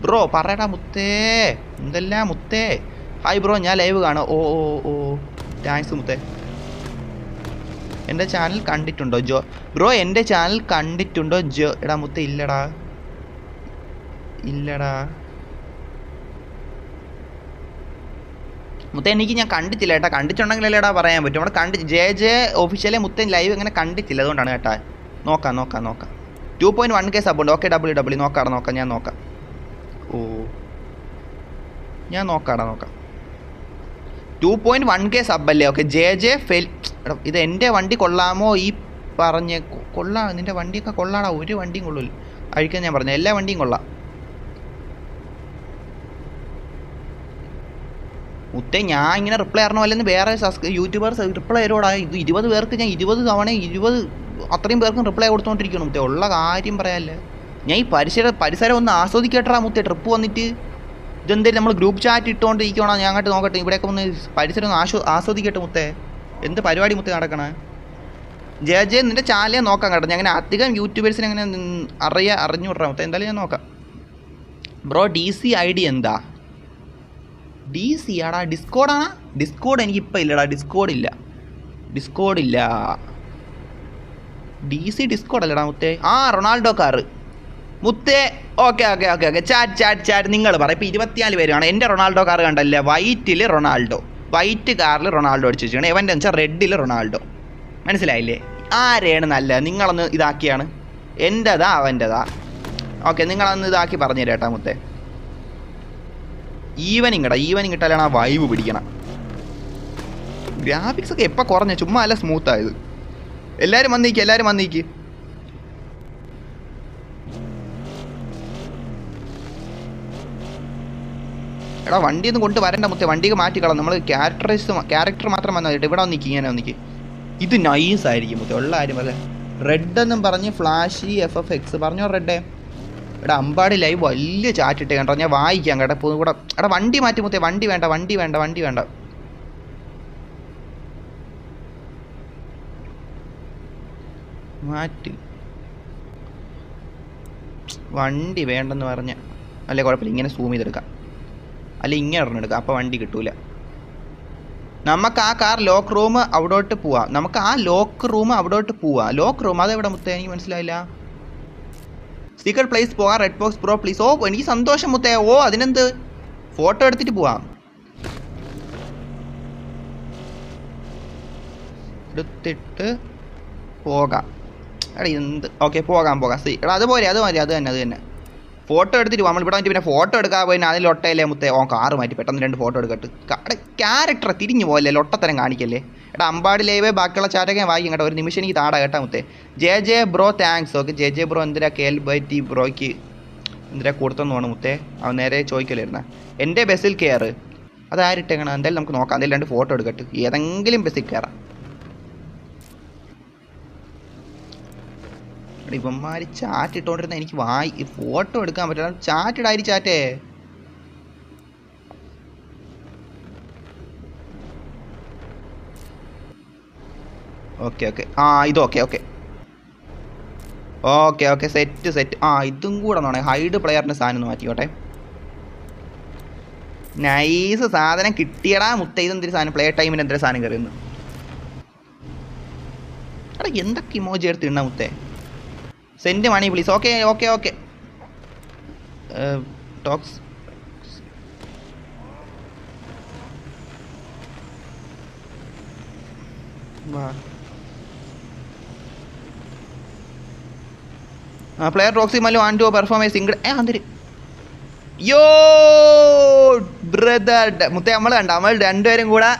Bro പറയടാ മുത്തേ, എന്തെല്ലാം മുത്തേ. ഹായ് ബ്രോ, ഞാൻ ലൈവ് കാണാം. ഓ ഓ ഓ താങ്ക്സ് മുത്തേ. എൻ്റെ ചാനൽ കണ്ടിട്ടുണ്ടോ ജോ ബ്രോ? എൻ്റെ ചാനൽ കണ്ടിട്ടുണ്ടോ ജോ? എടാ മുത്തേ ഇല്ലടാ, ഇല്ലടാ മുത്തേ, എനിക്ക് ഞാൻ കണ്ടിട്ടില്ല കേട്ടാ. കണ്ടിട്ടുണ്ടെങ്കിലല്ലേടാ പറയാൻ പറ്റും. നമ്മുടെ ജെ ഒഫീഷ്യലി മുത്തേ ലൈവ് ഇങ്ങനെ കണ്ടിട്ടില്ല, അതുകൊണ്ടാണ് കേട്ടാ. നോക്കാം 2.1K സബ് ഉണ്ട്. ഓക്കെ ഡബ്ല്യൂ നോക്കാം ഞാൻ നോക്കാം. ഓ ഞാൻ നോക്കാം 2.1K സബ് അല്ലേ? ഓക്കെ ജെ ഫെൽ. എടാ ഇത് എൻ്റെ വണ്ടി കൊള്ളാമോ ഈ പറഞ്ഞ? കൊള്ളാം, നിൻ്റെ വണ്ടിയൊക്കെ കൊള്ളാടാ. ഒരു വണ്ടിയും കൊള്ളൂല്ല അഴിക്കാൻ ഞാൻ പറഞ്ഞു, എല്ലാ വണ്ടിയും കൊള്ളാം മുത്തേ. ഞാൻ ഇങ്ങനെ റിപ്ലൈ തരണോ അല്ലെന്ന് വേറെ യൂട്യൂബേഴ്സ് റിപ്ലൈ തരുമോടാ? ഇത് 20 പേർക്ക് ഞാൻ 20 തവണ 20 അത്രയും പേർക്കും റിപ്ലൈ കൊടുത്തുകൊണ്ടിരിക്കണം മുത്തേ. ഉള്ള കാര്യം പറയാല്ലേ. ഞാൻ ഈ പരിസരം ഒന്ന് ആസ്വദിക്കട്ടാ മുത്തേ. ട്രിപ്പ് വന്നിട്ട് ഇതെന്തായാലും നമ്മൾ ഗ്രൂപ്പ് ചാറ്റ് ഇട്ടുകൊണ്ടിരിക്കണോ? ഞാൻ അങ്ങോട്ട് നോക്കട്ടെ, ഇവിടെയൊക്കെ ഒന്ന് പരിസരം ഒന്ന് ആസ്വദിക്കട്ടെ മുത്തേ. എന്ത് പരിപാടി മുത്തേ നടക്കണേ? ജെ നിൻ്റെ ചാനലേ നോക്കാം കേട്ടോ. ഞാൻ അങ്ങനെ അധികം യൂട്യൂബേഴ്സിനെ അങ്ങനെ അറിഞ്ഞു വിടാം മുത്തേ. എന്തായാലും ഞാൻ നോക്കാം. ബ്രോ DC ID എന്താ? DC ആടാ? ഡിസ്കോഡാണ്? ഡിസ്കോഡ് എനിക്കിപ്പോൾ ഇല്ലടാ. ഡിസ്കോഡ് ഇല്ല. DC ഡിസ്കോഡ് അല്ലടാ മുത്തേ. റൊണാൾഡോ കാറ് മുത്തേ. ഓക്കെ ചാറ്റ് നിങ്ങൾ പറ. ഇപ്പോൾ 24 പേരാണ്. എൻ്റെ റൊണാൾഡോ കാർ കണ്ടല്ലേ? വൈറ്റിൽ റൊണാൾഡോ, വൈറ്റ് കാറിൽ റൊണാൾഡോ അടിച്ചു വെച്ചാണ്. എവൻ്റെ വെച്ചാൽ റെഡിൽ റൊണാൾഡോ. മനസ്സിലായില്ലേ? ആരെയാണ് നല്ലത്? നിങ്ങളൊന്ന് ഇതാക്കിയാണ്. എൻ്റെതാ അവൻ്റെതാ? ഓക്കെ നിങ്ങളൊന്ന് ഇതാക്കി പറഞ്ഞു തരാം കേട്ടാ മുത്തേ. ഈവനിങ് ഇട്ടാലാണ് ആ വൈബ് പിടിക്കണം. ഗ്രാഫിക്സ് ഒക്കെ എപ്പോൾ കുറഞ്ഞ? ചുമ്മാ അല്ല സ്മൂത്തായത്. എല്ലാവരും വന്നേക്ക്. എടാ വണ്ടിയൊന്നും കൊണ്ട് വരണ്ട മുത്തേ. വണ്ടിക്ക് മാറ്റിക്കളാം. നമ്മൾ ക്യാരക്ടർ മാത്രം വന്നാൽ മതി. ഇവിടെ വന്നിക്ക്. ഇത് നൈസായിരിക്കും മുത്തേ, ഉള്ള കാര്യം പറയാം. റെഡ് എന്നും പറഞ്ഞ് ഫ്ലാഷി FFX പറഞ്ഞോ റെഡേ. എടാ അമ്പാടി ലൈവ് വലിയ ചാറ്റിട്ടേ കണ്ടോ. ഞാൻ വായിക്കാം കേട്ടോ. ഇപ്പോൾ കൂടെ എടാ വണ്ടി മാറ്റി മുത്തേ. വണ്ടി വേണ്ട. മാറ്റി വണ്ടി വേണ്ടെന്ന് പറഞ്ഞ അല്ലേ? കുഴപ്പമില്ല, ഇങ്ങനെ സൂം ചെയ്തെടുക്കാം. അല്ല ഇങ്ങനെ ഇറങ്ങിയെടുക്കാം. അപ്പോൾ വണ്ടി കിട്ടൂല. നമുക്ക് ആ കാർ ലോക്ക് റൂം അവിടോട്ട് പോവാം. ലോക്ക് റൂം അതെവിടെ മുത്തേ? എനിക്ക് മനസ്സിലായില്ല. സീക്രട്ട് പ്ലേസ് പോവാം. Red box bro please. ഓ എനിക്ക് സന്തോഷം മുത്തേ. ഓ അതിനെന്ത്, ഫോട്ടോ എടുത്തിട്ട് പോവാം. എടുത്തിട്ട് പോകാം. എടാ എന്ത്? ഓക്കെ പോകാം. എടാ അത് തന്നെ ഫോട്ടോ എടുത്തിട്ട് നമ്മൾ ഇവിടെ വന്നിട്ട് പിന്നെ ഫോട്ടോ എടുക്കാൻ പോയി. അതിൽ ലൊട്ടയല്ലേ മുത്തേ? കാറ് മാറ്റി പെട്ടെന്ന് 2 ഫോട്ടോ എടുക്കട്ട്. ക്യാരക്ടർ തിരിഞ്ഞു പോകല്ലേ, ലൊട്ടത്തരം കാണിക്കല്ലേ. എടാ അമ്പാടി ലൈവ് ബാക്കിയുള്ള ചാറ്റൊക്കെ വായിക്കും കേട്ടോ. ഒരു നിമിഷം എനിക്ക് താടാ കേട്ടാ മുത്തേ. J bro thanks. Okay J bro എന്തിനാ KLBT ബ്രോയ്ക്ക് എന്തിനാ കൊടുത്തെന്ന് തോന്നുന്നു മുത്തേ. അവൻ നേരെ ചോദിക്കലായിരുന്ന എൻ്റെ ബസ്സിൽ കയറ്. അതാരിട്ടേക്കണം? എന്തായാലും നമുക്ക് നോക്കാം. എന്തായാലും 2 ഫോട്ടോ എടുക്കട്ട്. ഏതെങ്കിലും ബസ്സിൽ കയറാം. ഇവന്മാർ ചാറ്റ് ഇട്ടുകൊണ്ടിരുന്ന എനിക്ക് ഫോട്ടോ എടുക്കാൻ പറ്റില്ല. ചാറ്റിടായി ചാറ്റേ. ഓക്കെ ഇത് ഓക്കെ സെറ്റ്. ഇതും കൂടെ നോണേ. ഹൈഡ് പ്ലെയറിൻ്റെ സാധനം ഒന്ന് മാറ്റിക്കോട്ടെ. നൈസ് സാധനം കിട്ടിയടാ മുത്തേ. ഇതെന്തൊരു സാധനം? പ്ലേ ടൈമിന് എന്തൊരു സാധനം കയറിയെന്ന്. എടാ എന്തൊക്കെ ഇമോജി എടുത്ത് ഇണ്ണ മുത്തേ? Send money please. ഓക്കെ ടോക്സ് പ്ലെയർ ടോക്സി മല്ലു ആൻഡ് ടു പെർഫോമൻസ് സിംഗിൾ അന്തരി. യോ ബ്രദർ മുത്തേ നമ്മൾ 2 പേരും കൂടെ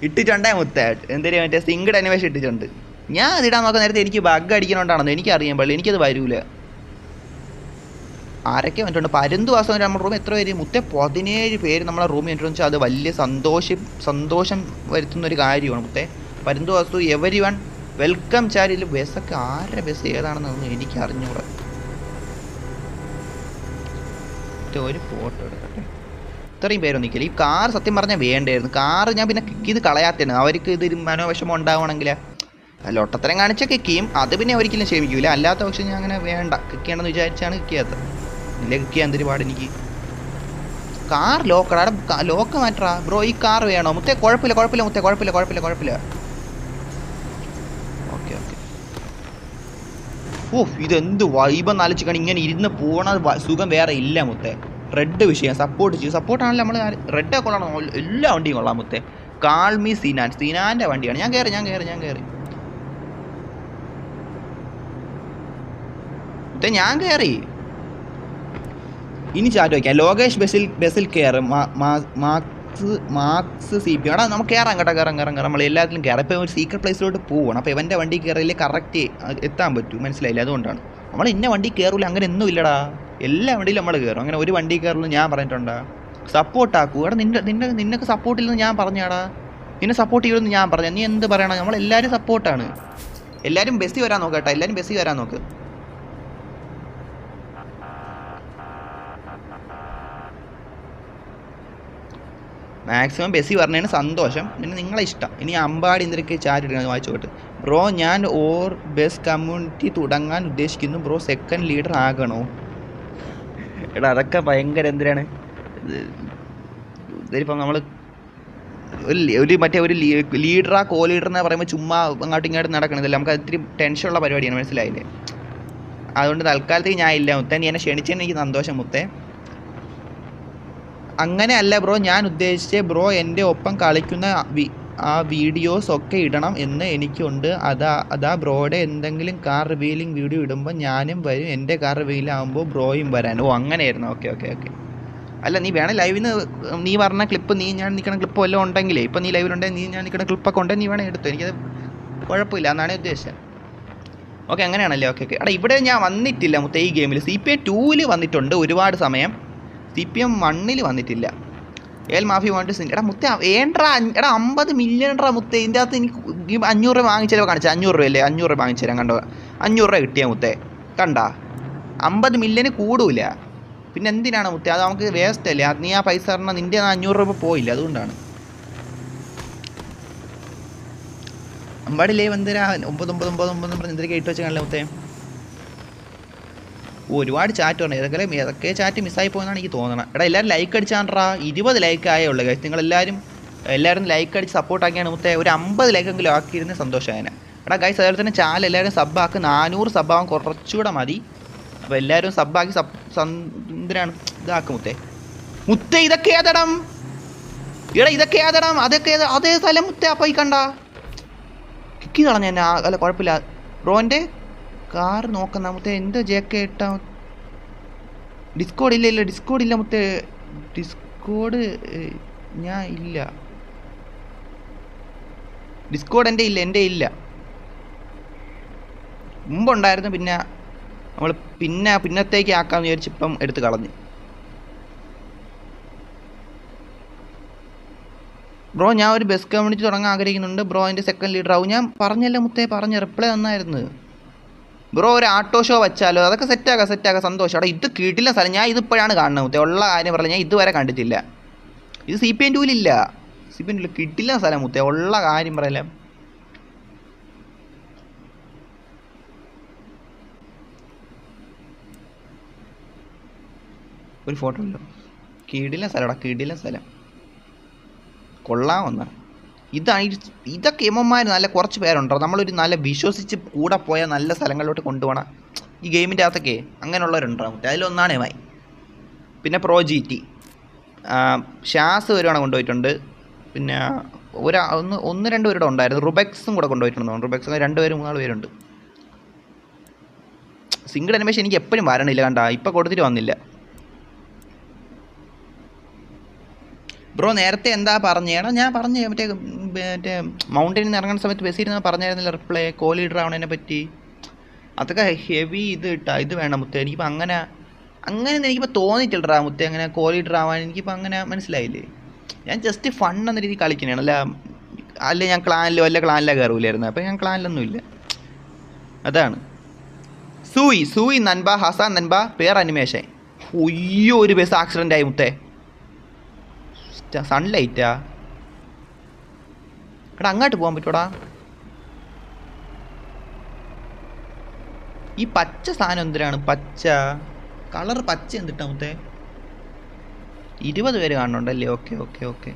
ഇട്ടിട്ടുണ്ടേ മുത്തേ. എന്തൊരു മറ്റേ സിംഗിൾ അനിമേഷൻ ഇട്ടിട്ടുണ്ട്. ഞാൻ അതിടാൻ നോക്കാൻ നേരത്തെ എനിക്ക് ബഗ് അടിക്കണോണ്ടാണെന്ന് എനിക്കറിയാൻ പാടില്ല. എനിക്കത് വരൂല. ആരൊക്കെ വന്നിട്ടുണ്ട്? പരുന്തുവാസം നമ്മുടെ റൂം എത്ര പേര് മുത്തേ? 17 പേര് നമ്മളെ റൂമിൽ വന്നിട്ട് വെച്ചാൽ അത് വലിയ സന്തോഷം വരുത്തുന്നൊരു കാര്യമാണ് മുത്തേ. പരുന്തുവാസു എവരി1 വെൽക്കം ചാരിൽ. ബസ്സൊക്കെ ആരുടെ ബസ് ഏതാണെന്നൊന്നും എനിക്ക് അറിഞ്ഞൂടാ. ഒരു ഫോട്ടോ എടുക്കട്ടെ. ഇത്രയും പേരൊന്നും നിൽക്കില്ല. ഈ കാർ സത്യം പറഞ്ഞാൽ വേണ്ടായിരുന്നു. കാറ് ഞാൻ പിന്നെ കിക്ക് ചെയ്ത് കളയാത്തതാണ്. അവർക്ക് ഇത് മനോവിഷമം ഉണ്ടാവണമെങ്കിൽ ലൊട്ടത്തരം കാണിച്ചാൽ കിക്ക് ചെയ്യും. അത് പിന്നെ ഒരിക്കലും ക്ഷമിക്കൂല. അല്ലാത്ത പക്ഷേ ഞാൻ അങ്ങനെ വേണ്ട കിക്ക് ചെയ്യണമെന്ന് വിചാരിച്ചാണ് കിക്ക് ചെയ്യാത്തത്. ഇല്ല കിക്ക് ചെയ്യാൻ എന്തൊരു പാട് എനിക്ക്. കാർ ലോക്കടാ, ലോക്ക് മാറ്റാ ബ്രോ. ഈ കാർ വേണോ മുത്തേ? കുഴപ്പമില്ല മുത്തേ, കുഴപ്പമില്ല. ഓക്കെ. ഓ ഇതെന്ത് വൈബെന്ന് ആലോചിക്കണം. ഇങ്ങനെ ഇരുന്ന് പോണ സുഖം വേറെ ഇല്ല മുത്തേ. റെഡ് വിഷയം സപ്പോർട്ടാണല്ലോ നമ്മൾ. റെഡൊക്കെ കൊള്ളണം, എല്ലാ വണ്ടിയും കൊള്ളാം മുത്തേ. കാൾമി സിനാൻ്റെ വണ്ടിയാണ്. ഞാൻ കയറി മുത്തേ, ഞാൻ കയറി. ഇനി ചാറ്റ് വയ്ക്കാം. ലോകേഷ് ബസ്സിൽ കയറും. Marks CP. എടാ നമുക്ക് കയറാം കേട്ടോ, കയറാം. നമ്മൾ എല്ലാത്തിലും കയറാം. ഇപ്പോൾ ഒരു സീക്രട്ട് പ്ലേസിലോട്ട് പോകണം. അപ്പോൾ ഇവൻ്റെ വണ്ടി കയറിയില്ലേ കറക്റ്റ് എത്താൻ പറ്റും, മനസ്സിലായില്ല? അതുകൊണ്ടാണ് നമ്മൾ ഇന്ന വണ്ടി കയറില്ല, അങ്ങനെ ഒന്നും ഇല്ലടാ. എല്ലാ വണ്ടിയിലും നമ്മൾ കയറും. അങ്ങനെ ഒരു വണ്ടി കയറുള്ളൂ ഞാൻ പറഞ്ഞിട്ടുണ്ടാ. സപ്പോർട്ടാക്കൂ. എടാ നിനക്ക് സപ്പോർട്ടില്ലെന്ന് ഞാൻ പറഞ്ഞാടാ. നിന്നെ സപ്പോർട്ട് ചെയ്യുമെന്ന് ഞാൻ പറഞ്ഞ. നീ എന്ത് പറയണം? നമ്മളെല്ലാവരും സപ്പോർട്ടാണ്. എല്ലാവരും ബസ്സിൽ വരാൻ നോക്ക് കേട്ടോ, എല്ലാവരും ബസ്സിൽ വരാൻ നോക്ക്. മാക്സിമം ബസ്സിൽ പറഞ്ഞതിന് സന്തോഷം. പിന്നെ നിങ്ങളെ ഇഷ്ടം. ഇനി അമ്പാടി എന്തൊക്കെ ചാറ്റ് എടുക്കുന്നത് വായിച്ചോട്ട്. ബ്രോ ഞാൻ ബസ് കമ്മ്യൂണിറ്റി തുടങ്ങാൻ ഉദ്ദേശിക്കുന്നു. ബ്രോ സെക്കൻഡ് ലീഡർ ആകണോ? എടാ അതൊക്കെ ഭയങ്കര എന്തിനാണ് ഇതിലിപ്പം നമ്മൾ ഒരു ലീഡറാ കോ ലീഡർ എന്ന് പറയുമ്പോൾ ചുമ്മാ അങ്ങോട്ടും ഇങ്ങോട്ടും നടക്കണതല്ല. നമുക്ക് ഒത്തിരി ടെൻഷനുള്ള പരിപാടിയാണ്, മനസ്സിലായില്ലേ? അതുകൊണ്ട് തൽക്കാലത്തേക്ക് ഞാൻ ഇല്ല മുത്തേ. നീ എന്നെ ക്ഷണിച്ചതിന് എനിക്ക് സന്തോഷം മുത്തേ. അങ്ങനെ അല്ല ബ്രോ ഞാൻ ഉദ്ദേശിച്ചത്. ബ്രോ എൻ്റെ ഒപ്പം കളിക്കുന്ന ആ വീഡിയോസ് ഒക്കെ ഇടണം എന്ന് എനിക്കുണ്ട്. അതാ ബ്രോയുടെ എന്തെങ്കിലും കാർ റിവീലിംഗ് വീഡിയോ ഇടുമ്പോൾ ഞാനും വരും. എൻ്റെ കാർ റിവീലാകുമ്പോൾ ബ്രോയും വരാൻ. ഓ അങ്ങനെയായിരുന്നു. ഓക്കെ. അല്ല നീ വേണേൽ ലൈവിന് നീ പറഞ്ഞ ക്ലിപ്പ്, ഞാൻ നിൽക്കുന്ന ക്ലിപ്പ് വല്ലതും ഉണ്ടെങ്കിലേ, ഇപ്പം നീ ലൈവിലുണ്ടെങ്കിൽ ഞാൻ നിൽക്കുന്ന ക്ലിപ്പൊക്കെ ഉണ്ടെങ്കിൽ നീ വേണേൽ എടുത്തു. എനിക്കത് കുഴപ്പമില്ല എന്നാണ് ഉദ്ദേശിച്ചത്. ഓക്കെ അങ്ങനെയാണല്ലേ? ഓക്കെ. എടാ ഇവിടെ ഞാൻ വന്നിട്ടില്ല മുത്തേ ഈ ഗെയിമിൽ. CPM 2 വന്നിട്ടുണ്ട് ഒരുപാട് സമയം. CPM 1 വന്നിട്ടില്ല. മാഫി വാണ്ട് സിൻ. എടാ മുത്തേ വേണ്ടാ. എടാ 50 മില്യൺ മുത്തേ. ഇതിൻ്റെ അകത്ത് എനിക്ക് 500 രൂപ വാങ്ങിച്ചാലോ കാണിച്ചാൽ 500 രൂപയല്ലേ? 500 രൂപ വാങ്ങിച്ചു തരാം. കണ്ടോ 500 രൂപ കിട്ടിയാൽ മുത്തേ. കണ്ടാ 50 മില്യന് കൂടൂല. പിന്നെ എന്തിനാണ് മുത്തേ? അത് നമുക്ക് വേസ്റ്റ് അല്ലേ? നീ ആ പൈസ പറഞ്ഞാൽ നിൻ്റെ 500 രൂപ പോയില്ല, അതുകൊണ്ടാണ്. അമ്പാടില്ലേ വന്തരാ 999 പറഞ്ഞ് എന്തൊക്കെ ഇട്ട് വെച്ച് കാണില്ല മുത്തേ. ഒരുപാട് ചാറ്റ് പറഞ്ഞു. ഏതൊക്കെ ചാറ്റ് മിസ്സായി പോയെന്നാണ് എനിക്ക് തോന്നണം. എടാ എല്ലാവരും ലൈക്ക് അടിച്ചാണ്ടാ. 20 ലൈക്ക് ആയേ ഉള്ളൂ ഗൈസ്. നിങ്ങളെല്ലാവരും ലൈക്ക് അടിച്ച് സപ്പോർട്ടാക്കിയാണ് മുത്തേ. ഒരു 50 ലൈക്കെങ്കിലും ആക്കിയിരുന്ന സന്തോഷമായേനെ. എടാ ഗൈസ് അതുപോലെ തന്നെ ചാനൽ എല്ലാവരും സബ്ബാക്ക്. 400 സബ്ബാവാൻ കുറച്ചുകൂടെ മതി. അപ്പോൾ എല്ലാവരും സബ്ബാക്കി എന്തിനാണ് ഇതാക്കും മുത്തേ. ഇതൊക്കെ ഏതടം? എടാ ഇതൊക്കെ ഏതടം? അതേ സ്ഥലം മുത്തേ. അപ്പോൾ ഈ കണ്ട കിക്കി കളഞ്ഞ എന്നെ. അല്ല കുഴപ്പമില്ല. ബ്രോൻ്റെ കാർ നോക്കുന്ന മുത്തേ. എന്താ JK ഇട്ടാ? ഡിസ്കോഡ് ഇല്ല മുത്തേ. ഡിസ്കോഡ് ഞാൻ ഇല്ല. ഡിസ്കോഡ് എൻ്റെ ഇല്ല. മുമ്പുണ്ടായിരുന്നു. പിന്നെ നമ്മൾ പിന്നത്തേക്ക് ആക്കാമെന്ന് വിചാരിച്ച് ഇപ്പം എടുത്ത് കളഞ്ഞ്. ബ്രോ ഞാൻ ഒരു ബസ് കമ്മ്യൂണിറ്റി തുടങ്ങാൻ ആഗ്രഹിക്കുന്നുണ്ട്. ബ്രോ എൻ്റെ സെക്കൻഡ് ലീഡർ ആവും. ഞാൻ പറഞ്ഞല്ലേ മുത്തേ, റിപ്ലൈ തന്നായിരുന്നു. ബ്രോ ഒരു ആട്ടോ ഷോ വെച്ചാലോ? അതൊക്കെ സെറ്റാക്കാം. സന്തോഷം. അവിടെ ഇത് കിട്ടില്ല സ്ഥലം. ഞാൻ ഇതിപ്പോഴാണ് കാണുന്നത് മുത്തേ. ഉള്ള കാര്യം പറഞ്ഞാൽ ഞാൻ ഇതുവരെ കണ്ടിട്ടില്ല. ഇത് CPM 2 ഇല്ല. CPM 2 കിട്ടില്ല സ്ഥലം മുത്തേ. ഉള്ള കാര്യം പറയല്ലേ. ഒരു ഫോട്ടോ ഉണ്ടോ? കിടില സ്ഥലം കൊള്ളാമെന്ന. ഇതൊക്കെ എമ്മന്മാർ നല്ല കുറച്ച് പേരുണ്ടോ. നമ്മളൊരു നല്ല വിശ്വസിച്ച് കൂടെ പോയാൽ നല്ല സ്ഥലങ്ങളിലോട്ട് കൊണ്ടുപോകണം. ഈ ഗെയിമിൻ്റെ അകത്തൊക്കെ അങ്ങനെയുള്ളവരുണ്ടാവും. അതിലൊന്നാണ് എമായി. പിന്നെ പ്രോ GT ഷാസ് വരുവാണ് കൊണ്ടുപോയിട്ടുണ്ട്. പിന്നെ ഒന്ന് രണ്ട് പേരുടെ ഉണ്ടായിരുന്നു. റുബെക്സും കൂടെ കൊണ്ടുപോയിട്ടുണ്ടോ? റുബെക്സ് 2 പേര് 3 പേരുണ്ട്. സിംഗിൾ അനിമേഷൻ എനിക്ക് എപ്പോഴും വരണില്ല. കണ്ടാ ഇപ്പം കൊടുത്തിട്ട് വന്നില്ല. ബ്രോ നേരത്തെ എന്താ പറഞ്ഞേടാ? ഞാൻ പറഞ്ഞു മറ്റേ മൗണ്ടനിൽ നിന്ന് ഇറങ്ങുന്ന സമയത്ത് ബസ്സിരുന്ന് പറഞ്ഞായിരുന്നില്ല റിപ്ലൈ കോ ലീഡർ ആവണതിനെ പറ്റി. അതൊക്കെ ഹെവി ഇത് വേണം മുത്തേ. എനിക്കിപ്പോൾ അങ്ങനെ എനിക്കിപ്പോൾ തോന്നിയിട്ടില്ലടാ മുത്തേ. അങ്ങനെ കോ ലീഡർ ആവാൻ എനിക്കിപ്പോൾ അങ്ങനെ മനസ്സിലായില്ലേ. ഞാൻ ജസ്റ്റ് ഫൺ എന്ന രീതിയിൽ കളിക്കണേണ്. അല്ല ഞാൻ വല്ല ക്ലാനിലോ കയറൂലായിരുന്നു. അപ്പോൾ ഞാൻ ക്ലാനിലൊന്നും ഇല്ല. അതാണ്. സൂയി നൻബ ഹസാൻ നൻബ പേർ അനിമേഷൻ. ഒയ്യോ ഒരു ബസ് ആക്സിഡൻ്റ് ആയി മുത്തേ. സൺലൈറ്റാ? എടാ അങ്ങോട്ട് പോകാൻ പറ്റൂടാ? ഈ പച്ച സാധനം എന്തിനാണ്? പച്ച കളർ പച്ച എന്തിട്ടാ മുത്തേ? 20 പേര് കാണുന്നുണ്ടല്ലേ? Okay okay okay.